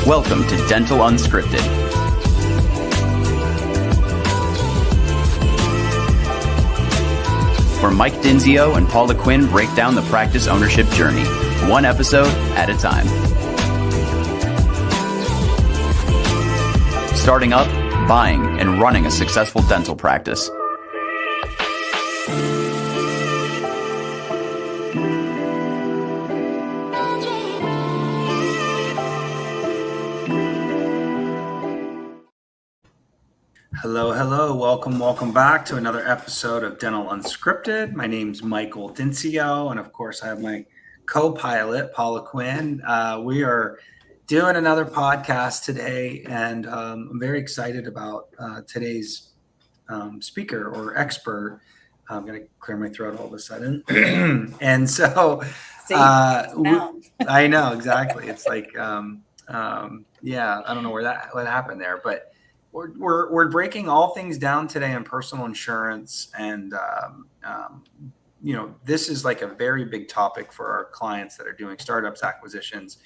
Welcome to Dental Unscripted, where Mike Dinsio and Paula Quinn break down the practice ownership journey, one episode at a time. Starting up, buying, and running a successful dental practice. Hello. Welcome back to another episode of Dental Unscripted. My name's Michael Dinsio, and of course, I have my co-pilot, Paula Quinn. We are doing another podcast today, and I'm very excited about today's speaker or expert. I'm going to clear my throat all of a sudden. And so, I know, exactly. It's like, I don't know what happened there, but we're breaking all things down today on personal insurance, and this is like a very big topic for our clients that are doing startups, acquisitions,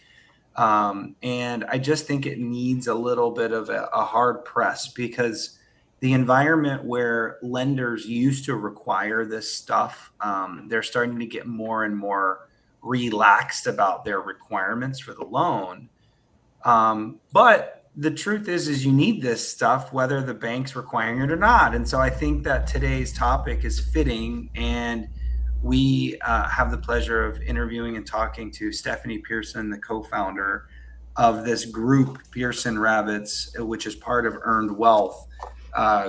and I just think it needs a little bit of a hard press, because the environment where lenders used to require this stuff, they're starting to get more and more relaxed about their requirements for the loan, but the truth is you need this stuff whether the bank's requiring it or not. And so I think that today's topic is fitting, and we have the pleasure of interviewing and talking to Stephanie Pearson, the co-founder of this group, Pearson Ravitz, which is part of Earned Wealth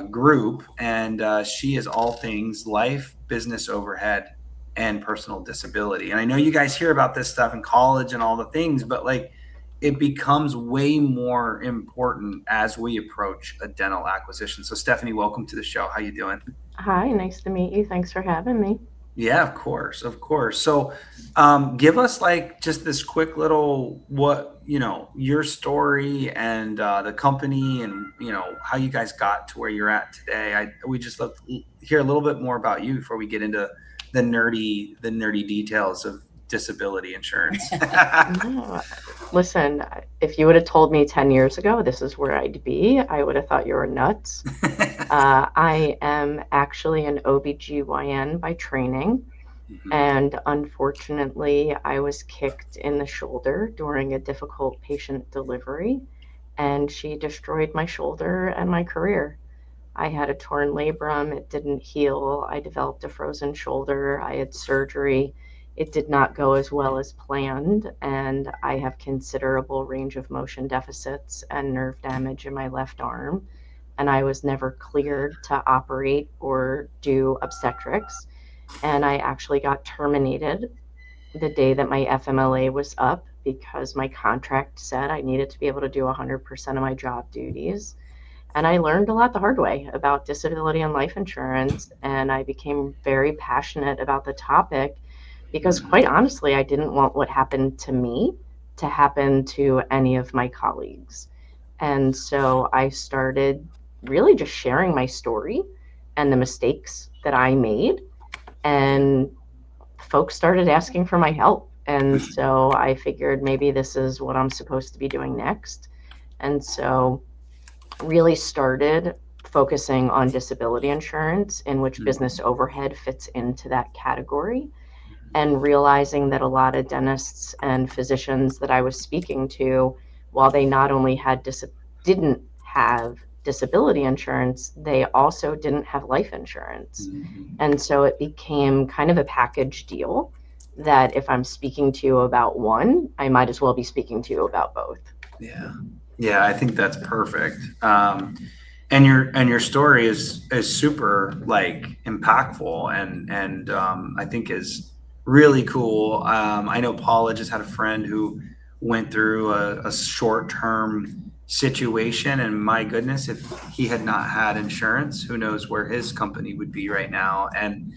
group. And she is all things life, business overhead, and personal disability. And I know you guys hear about this stuff in college and all the things, but it becomes way more important as we approach a dental acquisition. So Stephanie, welcome to the show. How you doing? Hi, nice to meet you. Thanks for having me. Yeah, of course. So give us just this quick little, your story and the company, and, how you guys got to where you're at today. We just love to hear a little bit more about you before we get into the nerdy details of disability insurance. No, listen, if you would have told me 10 years ago this is where I'd be, I would have thought you were nuts. I am actually an OBGYN by training. Mm-hmm. And unfortunately, I was kicked in the shoulder during a difficult patient delivery, and she destroyed my shoulder and my career. I had a torn labrum. It didn't heal. I developed a frozen shoulder. I had surgery. It did not go as well as planned, and I have considerable range of motion deficits and nerve damage in my left arm, and I was never cleared to operate or do obstetrics, and I actually got terminated the day that my FMLA was up because my contract said I needed to be able to do 100% of my job duties. And I learned a lot the hard way about disability and life insurance, and I became very passionate about the topic, because quite honestly, I didn't want what happened to me to happen to any of my colleagues. And so I started really just sharing my story and the mistakes that I made, and folks started asking for my help. And so I figured maybe this is what I'm supposed to be doing next. And so really started focusing on disability insurance, in which business overhead fits into that category, and realizing that a lot of dentists and physicians that I was speaking to, while they not only didn't have disability insurance, they also didn't have life insurance. Mm-hmm. And so it became kind of a package deal that if I'm speaking to you about one, I might as well be speaking to you about both. Yeah, I think that's perfect. And your story is super impactful, and I think is really cool. I know Paula just had a friend who went through a short-term situation, and my goodness, if he had not had insurance, who knows where his company would be right now. And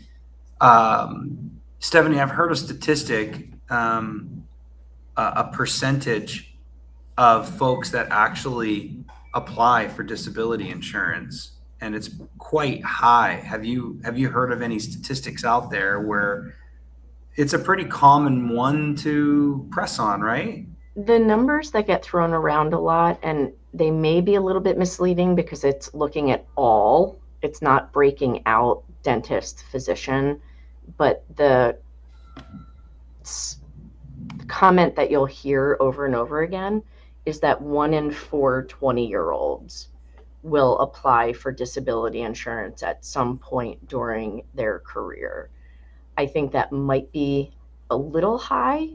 Stephanie, I've heard a statistic, a percentage of folks that actually apply for disability insurance, and it's quite high. Have you heard of any statistics out there where it's a pretty common one to press on, right? The numbers that get thrown around a lot, and they may be a little bit misleading because it's looking at all, it's not breaking out dentist, physician, but the comment that you'll hear over and over again is that 1 in 4 20-year-olds will apply for disability insurance at some point during their career. I think that might be a little high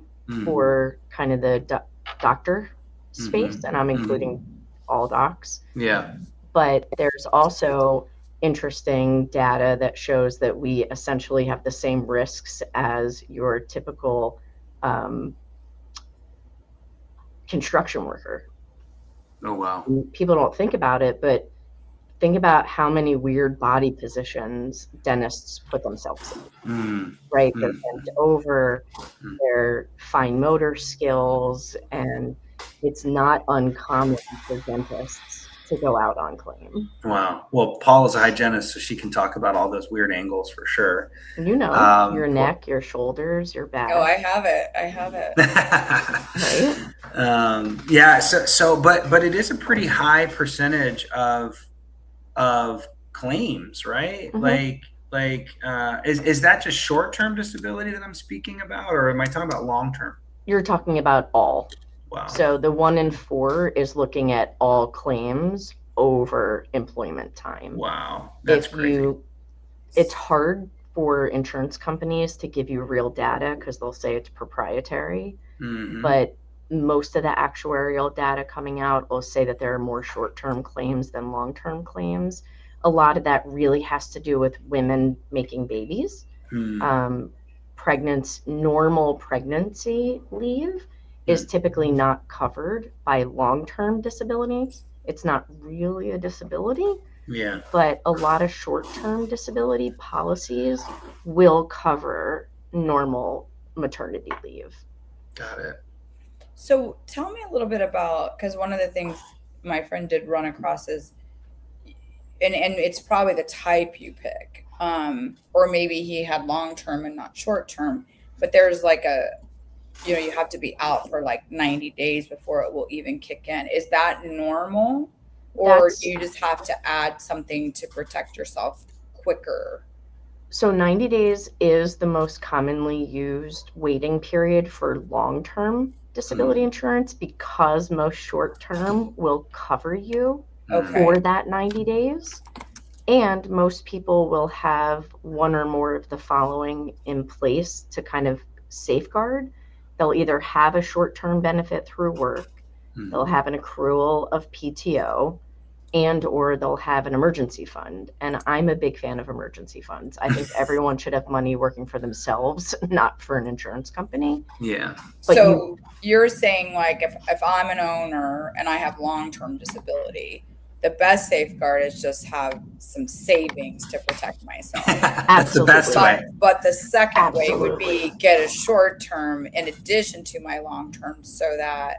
for kind of the doctor space, and I'm including all docs. Yeah. But there's also interesting data that shows that we essentially have the same risks as your typical construction worker. Oh, wow. People don't think about it, but think about how many weird body positions dentists put themselves in, right? They're bent over, their fine motor skills, and it's not uncommon for dentists to go out on claim. Wow. Well, Paula's a hygienist, so she can talk about all those weird angles for sure. You know, your neck, your shoulders, your back. Oh, I have it. Right? Yeah. So, but it is a pretty high percentage of claims, right? Is that just short-term disability that I'm speaking about, or am I talking about long-term? You're talking about all. Wow. So the 1 in 4 is looking at all claims over employment time. Wow. That's crazy. It's hard for insurance companies to give you real data because they'll say it's proprietary, but most of the actuarial data coming out will say that there are more short-term claims than long-term claims. A lot of that really has to do with women making babies. Normal pregnancy leave is typically not covered by long-term disability. It's not really a disability. Yeah. But a lot of short-term disability policies will cover normal maternity leave. Got it. So tell me a little bit about, because one of the things my friend did run across is, and it's probably the type you pick, or maybe he had long-term and not short-term, but there's like you have to be out for like 90 days before it will even kick in. Is that normal? Or you just have to add something to protect yourself quicker? So 90 days is the most commonly used waiting period for long-term disability insurance because most short-term will cover you for that 90 days. And most people will have one or more of the following in place to kind of safeguard. They'll either have a short-term benefit through work, they'll have an accrual of PTO, and or they'll have an emergency fund. And I'm a big fan of emergency funds. I think everyone should have money working for themselves, not for an insurance company. Yeah. But so you're saying like if I'm an owner and I have long-term disability, the best safeguard is just have some savings to protect myself. That's the best way. But the second way would be get a short term in addition to my long term so that,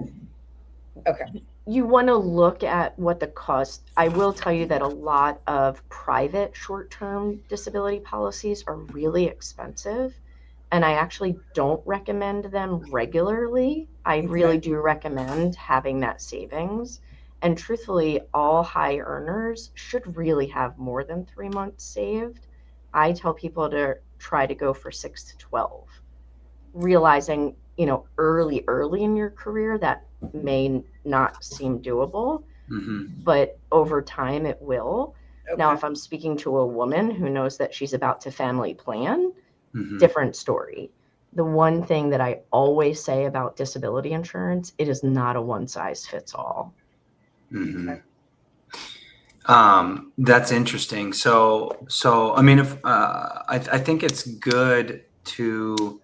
you want to look at what the cost. I will tell you that a lot of private short-term disability policies are really expensive, and I actually don't recommend them regularly. I really do recommend having that savings. And truthfully, all high earners should really have more than 3 months saved. I tell people to try to go for 6 to 12, realizing, early in your career that may not seem doable, but over time it will. Now, if I'm speaking to a woman who knows that she's about to family plan, different story. The one thing that I always say about disability insurance, it is not a one size fits all. That's interesting. So I mean, if I think it's good to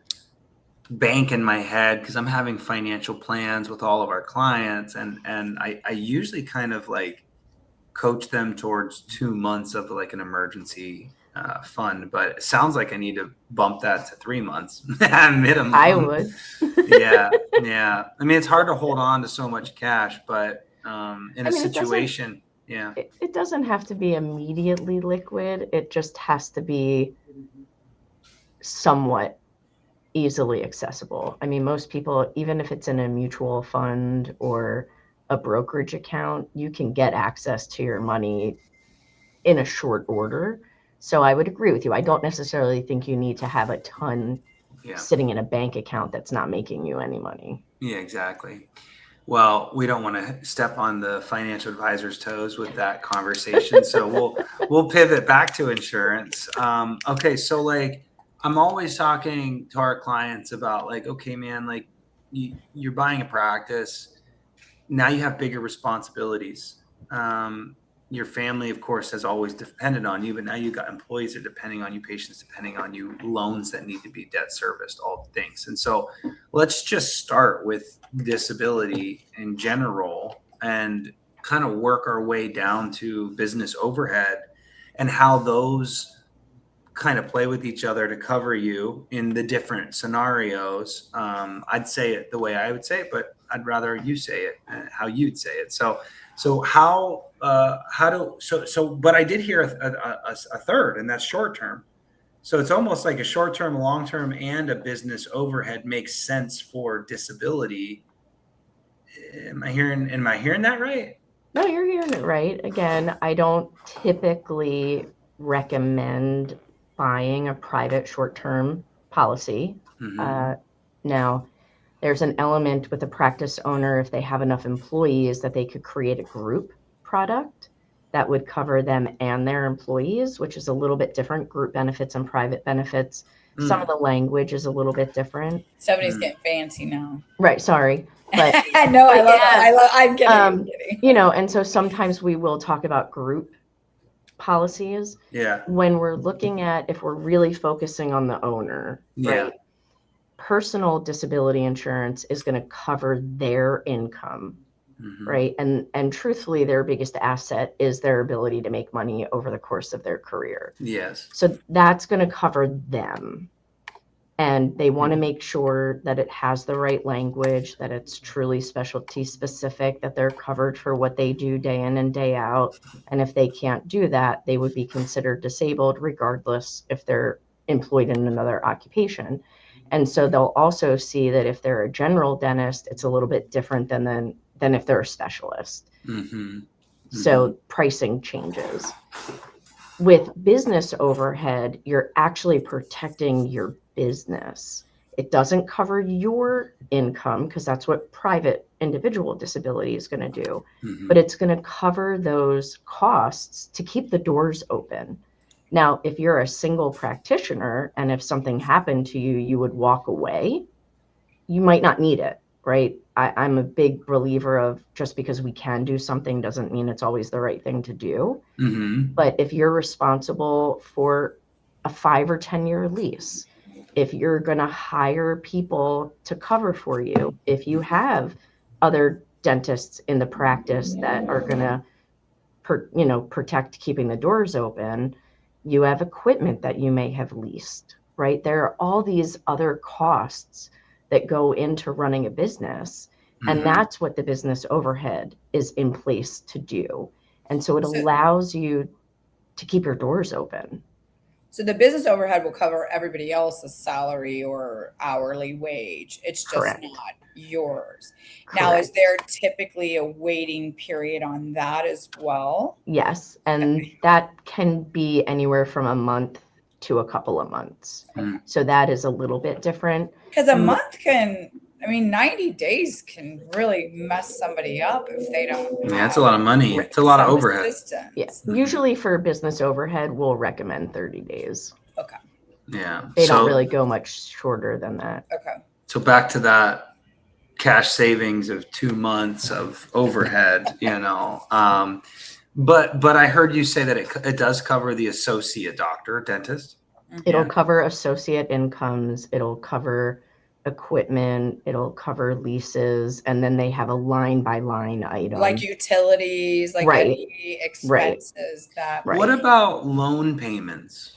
bank in my head because I'm having financial plans with all of our clients, and I usually kind of like coach them towards 2 months of like an emergency fund, but it sounds like I need to bump that to 3 months minimum. I would. Yeah. I mean, it's hard to hold on to so much cash, but in a situation, it doesn't have to be immediately liquid. It just has to be somewhat easily accessible. I mean, most people, even if it's in a mutual fund or a brokerage account, you can get access to your money in a short order. So I would agree with you. I don't necessarily think you need to have a ton sitting in a bank account that's not making you any money. Yeah, exactly. Well, we don't want to step on the financial advisor's toes with that conversation. So we'll pivot back to insurance. Okay. So like, I'm always talking to our clients about like, okay, man, like you're buying a practice. Now you have bigger responsibilities. Your family, of course, has always depended on you, but now you've got employees that are depending on you, patients depending on you, loans that need to be debt serviced, all the things. And so let's just start with disability in general and kind of work our way down to business overhead and how those kind of play with each other to cover you in the different scenarios. I'd say it the way I would say it, but I'd rather you say it how you'd say it. So but I did hear a third, and that's short term. So it's almost like a short term, long term, and a business overhead makes sense for disability. Am I hearing that right? No, you're hearing it right. Again, I don't typically recommend buying a private short-term policy. Now, there's an element with a practice owner, if they have enough employees, that they could create a group product that would cover them and their employees, which is a little bit different. Group benefits and private benefits. Some of the language is a little bit different. Somebody's getting fancy now. Right. Sorry. But no, I love it. I'm kidding. I'm kidding. You know, and so sometimes we will talk about group policies. Yeah. When we're looking at, if we're really focusing on the owner, right? Personal disability insurance is going to cover their income, right? And truthfully, their biggest asset is their ability to make money over the course of their career. Yes. So that's going to cover them. And they want to make sure that it has the right language, that it's truly specialty specific, that they're covered for what they do day in and day out. And if they can't do that, they would be considered disabled regardless if they're employed in another occupation. And so they'll also see that if they're a general dentist, it's a little bit different than if they're a specialist. So pricing changes. With business overhead, you're actually protecting your business. It doesn't cover your income because that's what private individual disability is going to do, but it's going to cover those costs to keep the doors open. Now, if you're a single practitioner and if something happened to you, you would walk away, you might not need it, right? I'm a big believer of just because we can do something doesn't mean it's always the right thing to do. But if you're responsible for a 5 or 10 year lease, if you're going to hire people to cover for you, if you have other dentists in the practice that are going to, protect keeping the doors open, you have equipment that you may have leased, right? There are all these other costs that go into running a business. And that's what the business overhead is in place to do. And so it allows you to keep your doors open. So the business overhead will cover everybody else's salary or hourly wage. It's just Correct. not yours. Correct. Now, is there typically a waiting period on that as well? Yes. And that can be anywhere from a month to a couple of months. So that is a little bit different. Because a month 90 days can really mess somebody up if they don't. Yeah, that's a lot of money. It's a lot of overhead. Assistance. Yes. Usually for business overhead, we'll recommend 30 days. Okay. Yeah. They don't really go much shorter than that. Okay. So back to that cash savings of 2 months of overhead, but I heard you say that it does cover the associate doctor, dentist. It'll cover associate incomes. It'll cover equipment. It'll cover leases. And then they have a line by line item. Like utilities, like any expenses that. Right. What about loan payments?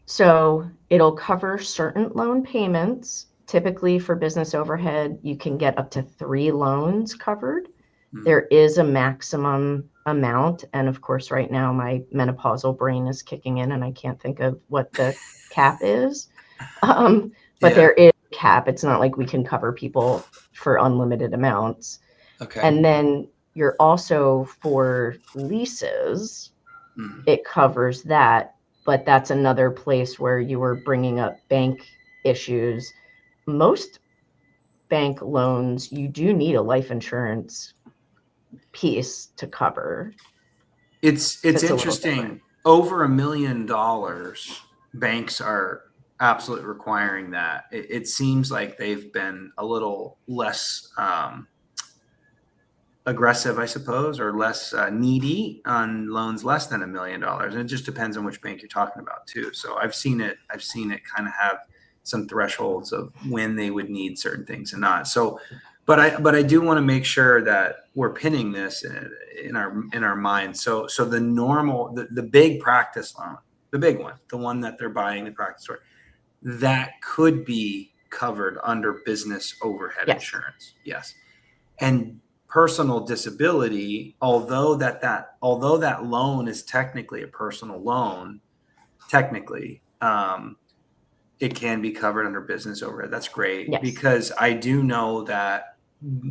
So it'll cover certain loan payments. Typically for business overhead, you can get up to 3 loans covered. There is a maximum amount. And of course, right now my menopausal brain is kicking in and I can't think of what the cap is. But there is a cap. It's not like we can cover people for unlimited amounts. Okay. And then you're also, for leases, it covers that, but that's another place where you were bringing up bank issues. Most bank loans, you do need a life insurance piece to cover. It's a little interesting. different. Over $1 million, banks are absolutely requiring that. It seems like they've been a little less aggressive, I suppose, or less needy on loans less than $1 million. And it just depends on which bank you're talking about too. So I've seen it kind of have some thresholds of when they would need certain things and not. So, but I do want to make sure that we're pinning this in our minds. So the normal, the big practice loan, the big one, the one that they're buying the practice for, that could be covered under business overhead insurance. Yes. And personal disability, although that loan is technically a personal loan, technically, it can be covered under business overhead. That's great, because I do know that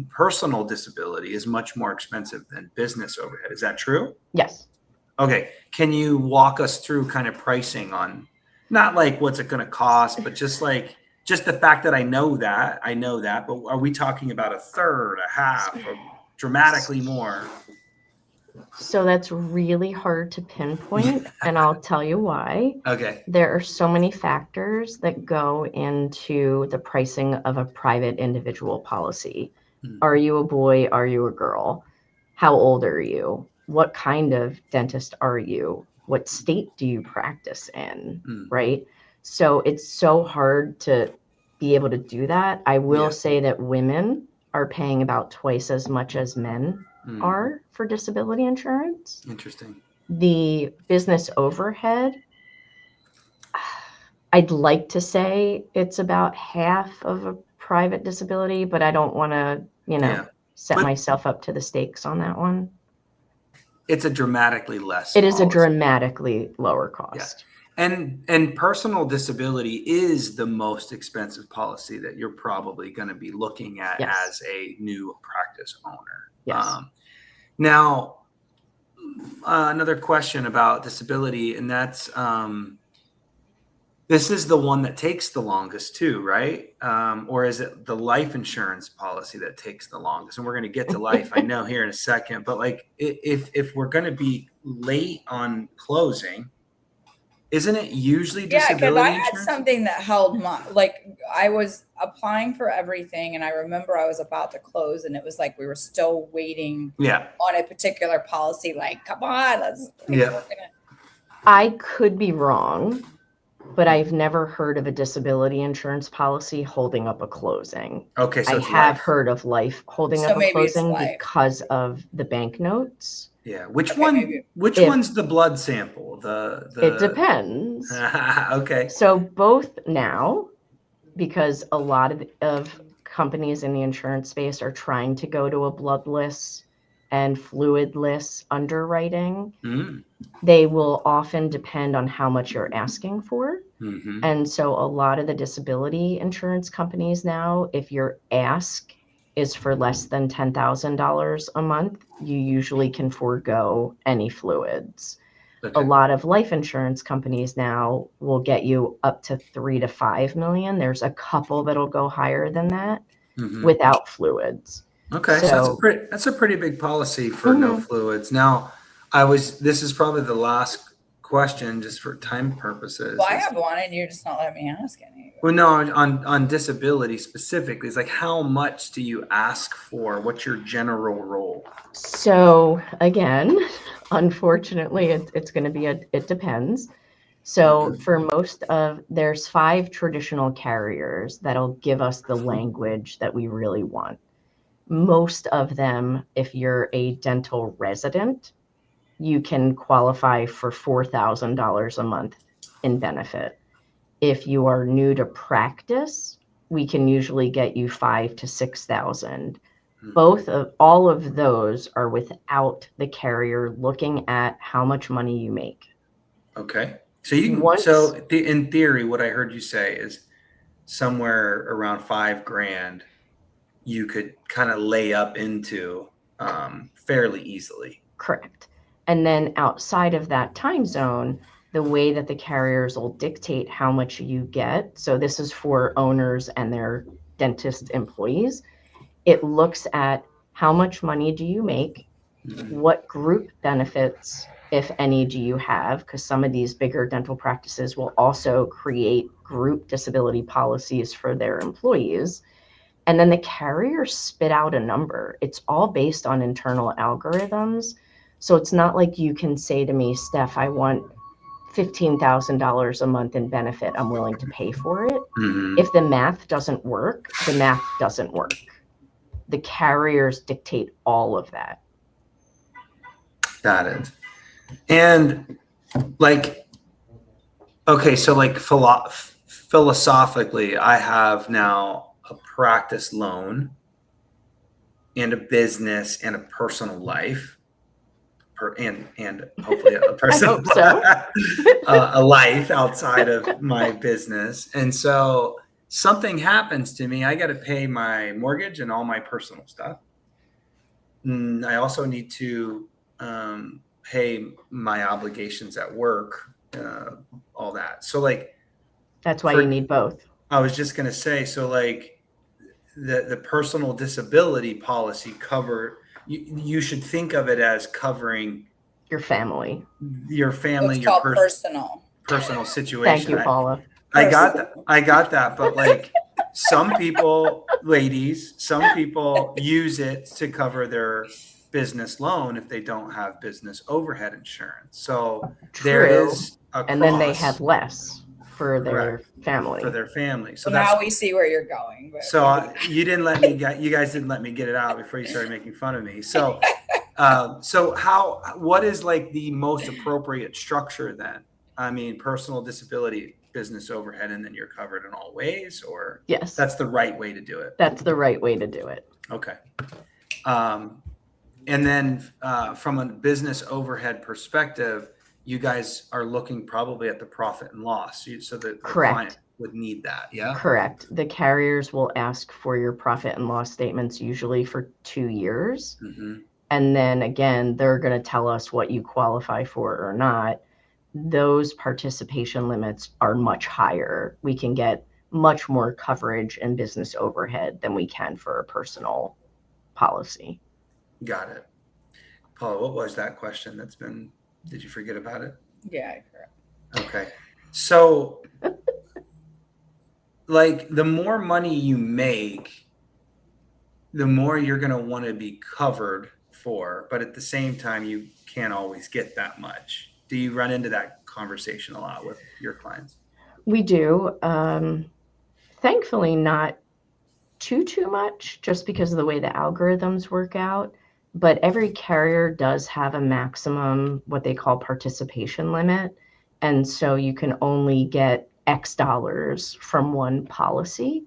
personal disability is much more expensive than business overhead. Is that true? Yes. Okay. Can you walk us through kind of pricing on, not like what's it going to cost, but just the fact that I know that, but are we talking about a third, a half, or dramatically more? So that's really hard to pinpoint, and I'll tell you why. Okay. There are so many factors that go into the pricing of a private individual policy. Are you a boy? Are you a girl? How old are you? What kind of dentist are you? What state do you practice in? Right? So it's so hard to be able to do that. I will say that women are paying about twice as much as men are for disability insurance. Interesting. The business overhead, I'd like to say it's about half of a private disability, but I don't want to, set myself up to the stakes on that one. It's a dramatically less. It is a dramatically lower cost. Yeah. And personal disability is the most expensive policy that you're probably going to be looking at as a new practice owner. Yes. Now, another question about disability, and that's this is the one that takes the longest too, right? Or is it the life insurance policy that takes the longest? And we're going to get to life, I know, here in a second. But like, if we're going to be late on closing, isn't it usually disability because I insurance? had something that held my, like, I was applying for everything, and I remember I was about to close, and it was like we were still waiting on a particular policy. Like, come on, let's. I could be wrong, but I've never heard of a disability insurance policy holding up a closing. Okay, so I have heard of life holding up a closing because of the banknotes. Yeah, which one's the blood sample? It depends. Okay. So both now, because a lot of companies in the insurance space are trying to go to a bloodless and fluidless underwriting, they will often depend on how much you're asking for. And so a lot of the disability insurance companies now, if your ask is for less than $10,000 a month, you usually can forego any fluids. A lot of life insurance companies now will get you up to 3 to 5 million. There's a couple that'll go higher than that without fluids. Okay, so that's a pretty big policy for no fluids. Now, this is probably the last question, just for time purposes. Well, I have one, and you're just not letting me ask any. Well, no, on disability specifically, it's like, how much do you ask for? What's your general role? So again, unfortunately, it's going to be it depends. So for there's 5 traditional carriers that'll give us the language that we really want. Most of them, if you're a dental resident, you can qualify for $4,000 a month in benefit. If you are new to practice, we can usually get you $5,000 to $6,000. All of those are without the carrier looking at how much money you make. Okay. So in theory, what I heard you say is somewhere around $5,000 you could kind of lay up into fairly easily. Correct. And then outside of that time zone, the way that the carriers will dictate how much you get, so this is for owners and their dentist employees, it looks at how much money do you make, what group benefits, if any, do you have, because some of these bigger dental practices will also create group disability policies for their employees. And then the carriers spit out a number. It's all based on internal algorithms. So it's not like you can say to me, Steph, I want $15,000 a month in benefit. I'm willing to pay for it. If the math doesn't work, the math doesn't work. The carriers dictate all of that. Got it. And like, okay, so like philosophically, I have now a practice loan and a business and a personal life, and hopefully a personal a life outside of my business. And so something happens to me, I got to pay my mortgage and all my personal stuff. I also need to pay my obligations at work, all that. So like, that's why you need both. I was just going to say, so like the personal disability policy cover, you should think of it as covering your family, your personal situation. Thank you, Paula. I got that. But like some people use it to cover their business loan if they don't have business overhead insurance. So there is and then they have less for their family. So now we see where you're going. But so you guys didn't let me get it out before you started making fun of me. So what is like the most appropriate structure then? I mean, personal disability, business overhead, and then you're covered in all ways, or yes, that's the right way to do it. That's the right way to do it. Okay. And then from a business overhead perspective, you guys are looking probably at the profit and loss. So the client would need that. Yeah. Correct. The carriers will ask for your profit and loss statements usually for 2 years. And then again, they're going to tell us what you qualify for or not. Those participation limits are much higher. We can get much more coverage and business overhead than we can for a personal policy. Got it. Paula, what was that question did you forget about it? Yeah, correct. Okay. So like the more money you make, the more you're going to want to be covered for, but at the same time, you can't always get that much. Do you run into that conversation a lot with your clients? We do. Thankfully, not too much, just because of the way the algorithms work out. But every carrier does have a maximum, what they call participation limit. And so you can only get X dollars from one policy.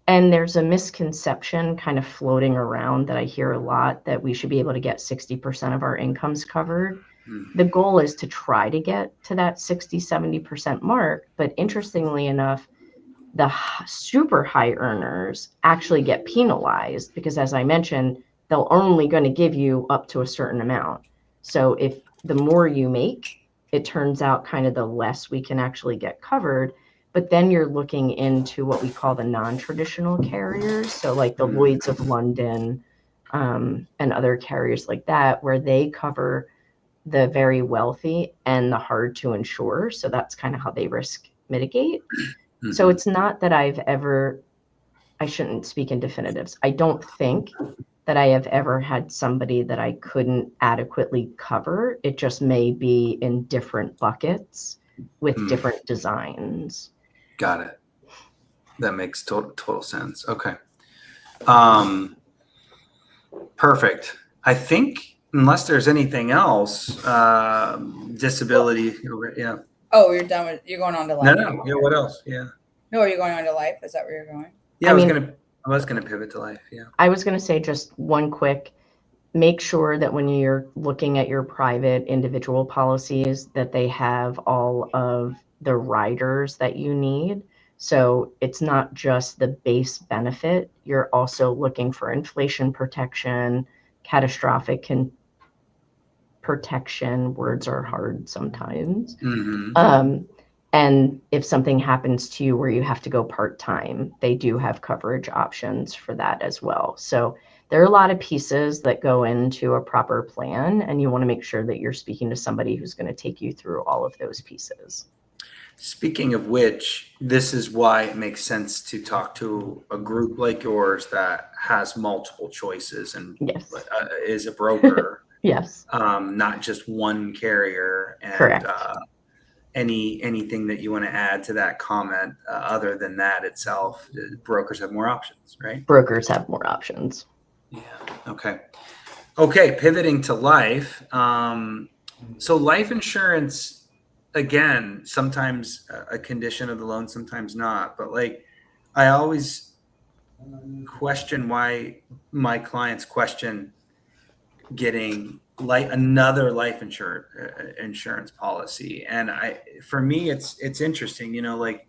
And there's a misconception kind of floating around that I hear a lot, that we should be able to get 60% of our incomes covered. The goal is to try to get to that 60-70% mark. But interestingly enough, the super high earners actually get penalized because, as I mentioned, they're only going to give you up to a certain amount. So if the more you make, it turns out kind of the less we can actually get covered. But then you're looking into what we call the non-traditional carriers. So like the Lloyd's of London and other carriers like that, where they cover the very wealthy and the hard to insure. So that's kind of how they risk mitigate. So it's not that I shouldn't speak in definitives. I don't think that I have ever had somebody that I couldn't adequately cover. It just may be in different buckets with different designs. Got it. That makes total sense. Okay. Perfect. I think unless there's anything else, disability. Yeah. Oh, you're done with, you're going on to life. No. Yeah. What else? Yeah. No, are you going on to life? Is that where you're going? Yeah. I was gonna pivot to life. Yeah. I was gonna say just one quick, make sure that when you're looking at your private individual policies that they have all of the riders that you need. So it's not just the base benefit. You're also looking for inflation protection, catastrophic protection. Words are hard sometimes. And if something happens to you where you have to go part-time, they do have coverage options for that as well. So there are a lot of pieces that go into a proper plan, and you want to make sure that you're speaking to somebody who's going to take you through all of those pieces. Speaking of which, this is why it makes sense to talk to a group like yours that has multiple choices and Yes. Is a broker. Yes. Not just one carrier. And Correct. Anything that you want to add to that comment other than that itself, brokers have more options, right? Brokers have more options. Yeah. Okay. Pivoting to life. So life insurance, again, sometimes a condition of the loan, sometimes not. But like, I always question why my clients question getting another life insurance policy. And for me, it's interesting, like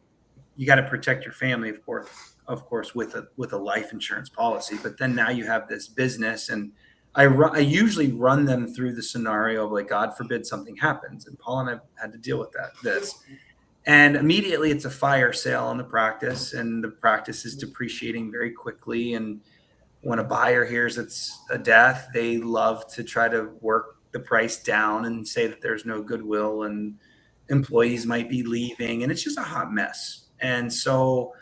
you got to protect your family, of course, with a life insurance policy. But then now you have this business, and I usually run them through the scenario of like, God forbid something happens. And Paul and I had to deal with this. And immediately it's a fire sale on the practice, and the practice is depreciating very quickly. And when a buyer hears it's a death, they love to try to work the price down and say that there's no goodwill and employees might be leaving, and it's just a hot mess. And so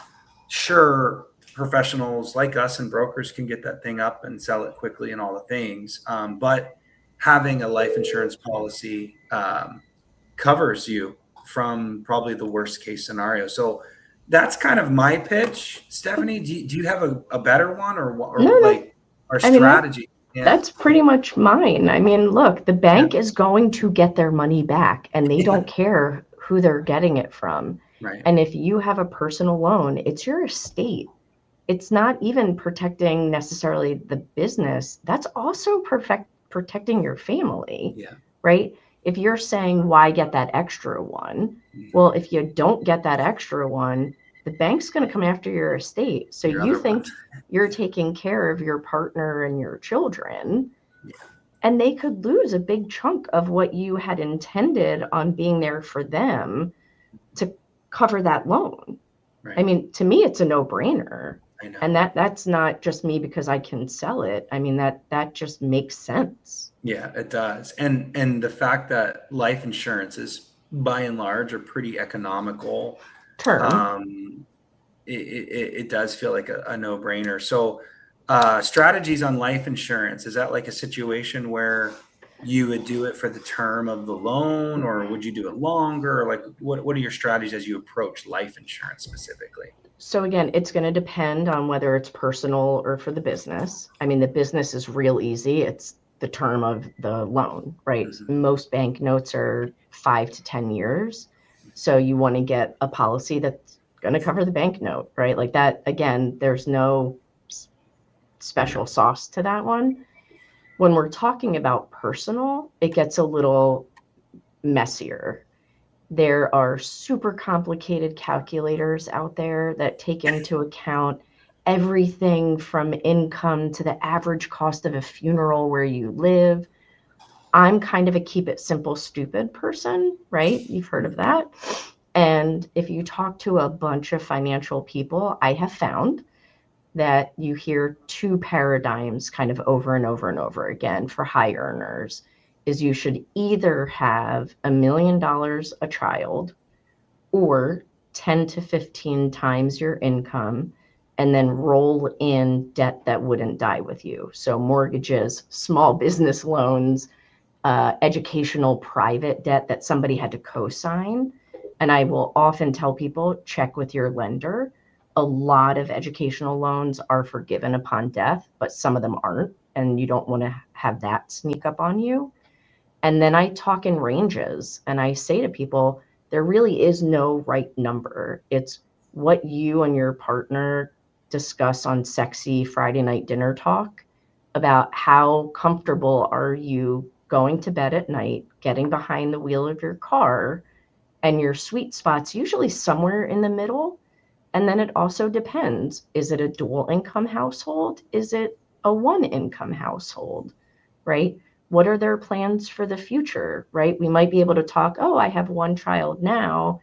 sure, professionals like us and brokers can get that thing up and sell it quickly and all the things. But having a life insurance policy covers you from probably the worst case scenario. So that's kind of my pitch. Stephanie, do you have a better one or No. like our strategy? That's pretty much mine. I mean, look, the bank is going to get their money back, and they don't care who they're getting it from. Right. And if you have a personal loan, it's your estate. It's not even protecting necessarily the business. That's also protecting your family. Yeah. Right? If you're saying, why get that extra one? Well, if you don't get that extra one, the bank's going to come after your estate. So you think you're taking care of your partner and your children, and they could lose a big chunk of what you had intended on being there for them to cover that loan. Right. I mean, to me, it's a no-brainer. I know. And that's not just me because I can sell it. I mean, that just makes sense. Yeah, it does. And the fact that life insurance is by and large a pretty economical term, it does feel like a no-brainer. So strategies on life insurance, is that like a situation where you would do it for the term of the loan, or would you do it longer? Like what are your strategies as you approach life insurance specifically? So again, it's going to depend on whether it's personal or for the business. I mean, the business is real easy. It's the term of the loan, right? Mm-hmm. Most bank notes are 5 to 10 years. So you want to get a policy that's going to cover the bank note, right? Like that, again, there's no special sauce to that one. When we're talking about personal, it gets a little messier. There are super complicated calculators out there that take into account everything from income to the average cost of a funeral where you live. I'm kind of a keep it simple, stupid person, right? You've heard of that. And if you talk to a bunch of financial people, I have found that you hear two paradigms kind of over and over and over again for high earners is you should either have $1 million a child or 10 to 15 times your income and then roll in debt that wouldn't die with you. So mortgages, small business loans, educational private debt that somebody had to co-sign. And I will often tell people, check with your lender. A lot of educational loans are forgiven upon death, but some of them aren't. And you don't want to have that sneak up on you. And then I talk in ranges and I say to people, there really is no right number. It's what you and your partner discuss on sexy Friday night dinner talk about how comfortable are you going to bed at night, getting behind the wheel of your car, and your sweet spot's usually somewhere in the middle. And then it also depends. Is it a dual income household? Is it a one income household, right? What are their plans for the future, right? We might be able to talk, oh, I have one child now,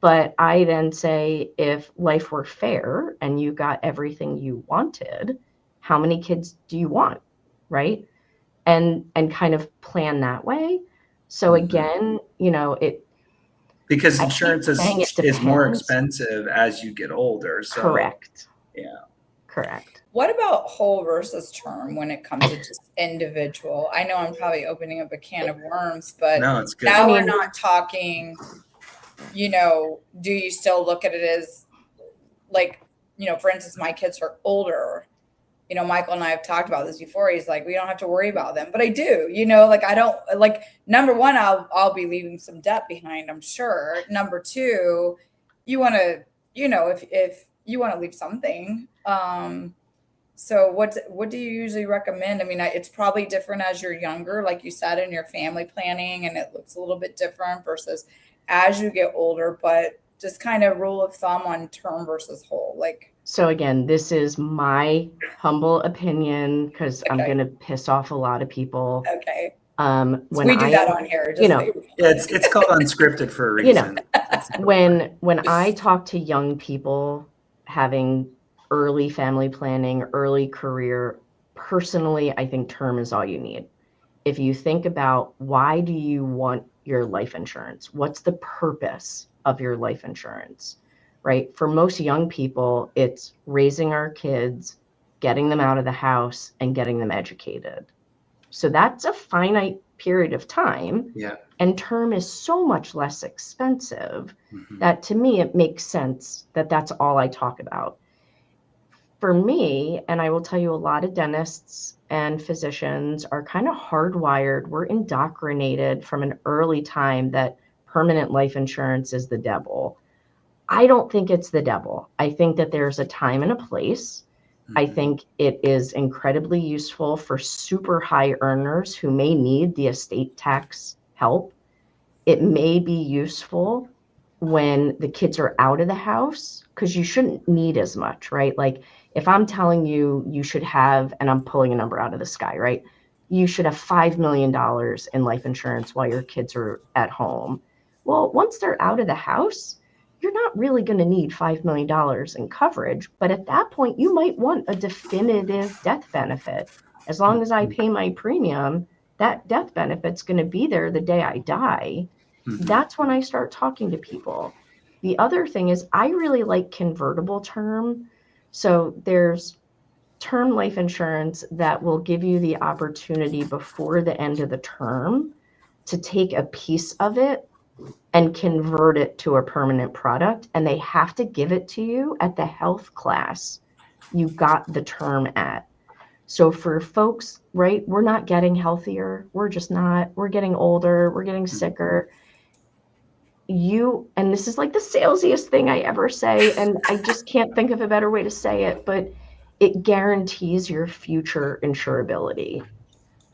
but I then say, if life were fair and you got everything you wanted, how many kids do you want, right? And kind of plan that way. So again, because I insurance hate saying it is more depends. expensive as you get older. So Correct. yeah. Correct. What about whole versus term when it comes to just individual? I know I'm probably opening up a can of worms, but No, it's good. now we're not talking, do you still look at it as like, for instance, my kids are older. Michael and I have talked about this before. He's like, we don't have to worry about them, but I do, I don't like, number one, I'll be leaving some debt behind, I'm sure. Number two, you want to, if you want to leave something, so what do you usually recommend? I mean, it's probably different as you're younger, like you said, in your family planning, and it looks a little bit different versus as you get older, but just kind of rule of thumb on term versus whole. So again, this is my humble opinion because I'm going to piss off a lot of people. Okay. When we do that on here. It's called unscripted for a reason. When I talk to young people having early family planning, early career, personally, I think term is all you need. If you think about why do you want your life insurance? What's the purpose of your life insurance, right? For most young people, it's raising our kids, getting them out of the house, and getting them educated. So that's a finite period of time. Yeah. And term is so much less expensive that to me, it makes sense that that's all I talk about. For me, and I will tell you, a lot of dentists and physicians are kind of hardwired. We're indoctrinated from an early time that permanent life insurance is the devil. I don't think it's the devil. I think that there's a time and a place. I think it is incredibly useful for super high earners who may need the estate tax help. It may be useful when the kids are out of the house because you shouldn't need as much, right? Like if I'm telling you, you should have, and I'm pulling a number out of the sky, right? You should have $5 million in life insurance while your kids are at home. Well, once they're out of the house, you're not really going to need $5 million in coverage. But at that point, you might want a definitive death benefit. As long as I pay my premium, that death benefit's going to be there the day I die. That's when I start talking to people. The other thing is I really like convertible term. So there's term life insurance that will give you the opportunity before the end of the term to take a piece of it and convert it to a permanent product. And they have to give it to you at the health class you got the term at. So for folks, right, we're not getting healthier. We're just not. We're getting older. We're getting sicker. And this is like the salesiest thing I ever say, and I just can't think of a better way to say it, but it guarantees your future insurability.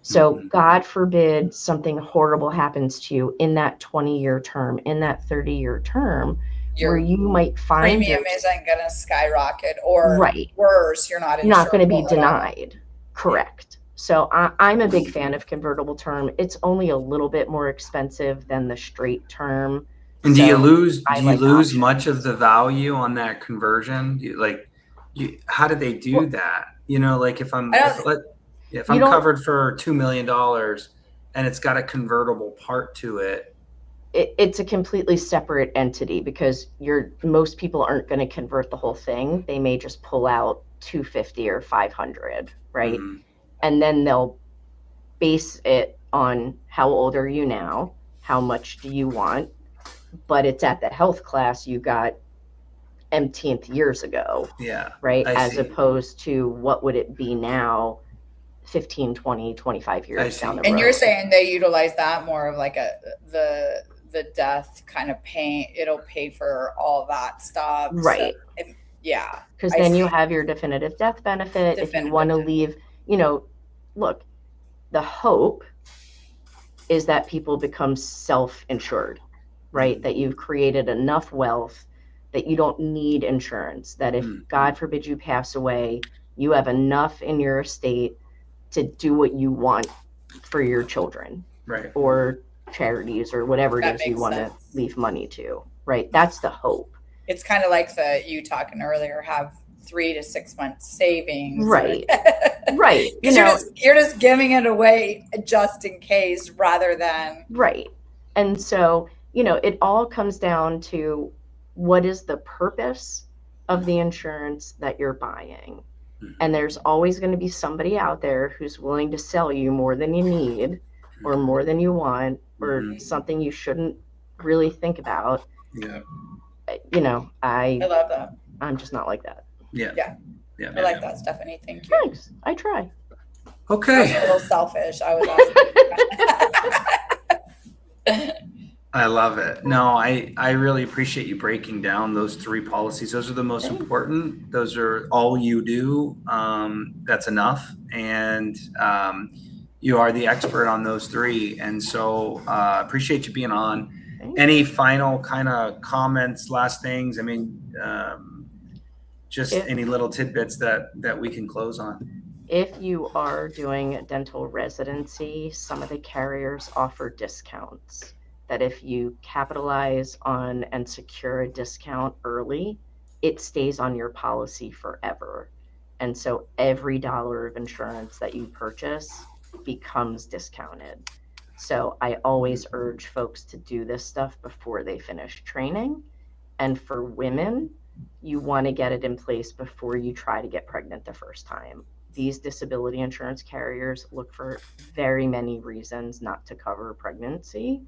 So God forbid something horrible happens to you in that 20-year term, in that 30-year term, where you might find premium isn't going to skyrocket, or worse, you're not going to be denied. Correct. So I'm a big fan of convertible term. It's only a little bit more expensive than the straight term. And do you lose much of the value on that conversion? How do they do that? Like if I'm covered for $2 million and it's got a convertible part to it. It's a completely separate entity because most people aren't going to convert the whole thing. They may just pull out 250 or 500, right? And then they'll base it on how old are you now? How much do you want? But it's at the health class you got umpteenth years ago. Yeah. Right. As opposed to what would it be now 15, 20, 25 years down the road. And you're saying they utilize that more of like the death kind of pay. It'll pay for all that stuff. Right. So, yeah. Because then you have your definitive death benefit. If you want to leave, look, the hope is that people become self-insured, right? That you've created enough wealth that you don't need insurance, that if God forbid you pass away, you have enough in your estate to do what you want for your children, right, or charities or whatever That it is you makes want sense. to leave money to, right? That's the hope. It's kind of like you talking earlier, have 3 to 6 months savings. Right. Right. You're just giving it away just in case rather than. Right. And so, it all comes down to what is the purpose of the insurance that you're buying. And there's always going to be somebody out there who's willing to sell you more than you need or more than you want or something you shouldn't really think about. Yeah. I love that. I'm just not like that. Yeah. I like that, Stephanie. Thank you. Thanks. I try. I was Okay. a little selfish. I was asking. I love it. No, I really appreciate you breaking down those 3 policies. Those are the most important. Those are all you do. That's enough. And you are the expert on those 3. And so appreciate you being on. Any final kind of comments, last things? I mean, any little tidbits that we can close on. If you are doing dental residency, some of the carriers offer discounts that if you capitalize on and secure a discount early, it stays on your policy forever. And so every dollar of insurance that you purchase becomes discounted. So I always urge folks to do this stuff before they finish training. And for women, you want to get it in place before you try to get pregnant the first time. These disability insurance carriers look for very many reasons not to cover pregnancy.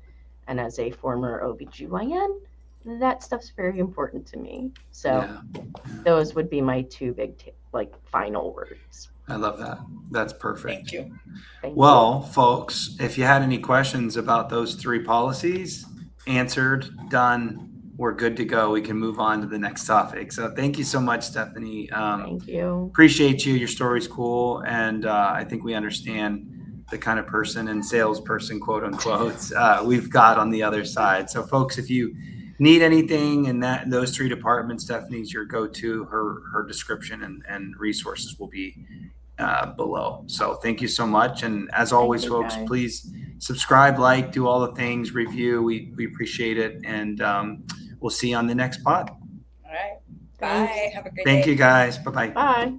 And as a former OBGYN, that stuff's very important to me. So those would be my 2 big final words. I love that. That's perfect. Thank you. Well, folks, if you had any questions about those 3 policies, answered, done, we're good to go. We can move on to the next topic. So thank you so much, Stephanie. Thank you. Appreciate you. Your story's cool. And I think we understand the kind of person and salesperson, quote unquote, we've got on the other side. So folks, if you need anything in those 3 departments, Stephanie's your go-to. Her description and resources will be below. So thank you so much. And as always, folks, please subscribe, do all the things, review. We appreciate it. And we'll see you on the next pod. All right. Bye. Have a great day. Thank you, guys. Bye-bye. Bye.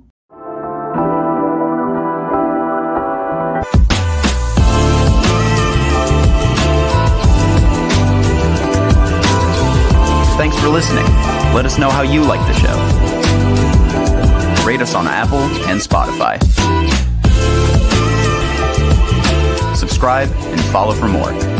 Thanks for listening. Let us know how you like the show. Rate us on Apple and Spotify. Subscribe and follow for more.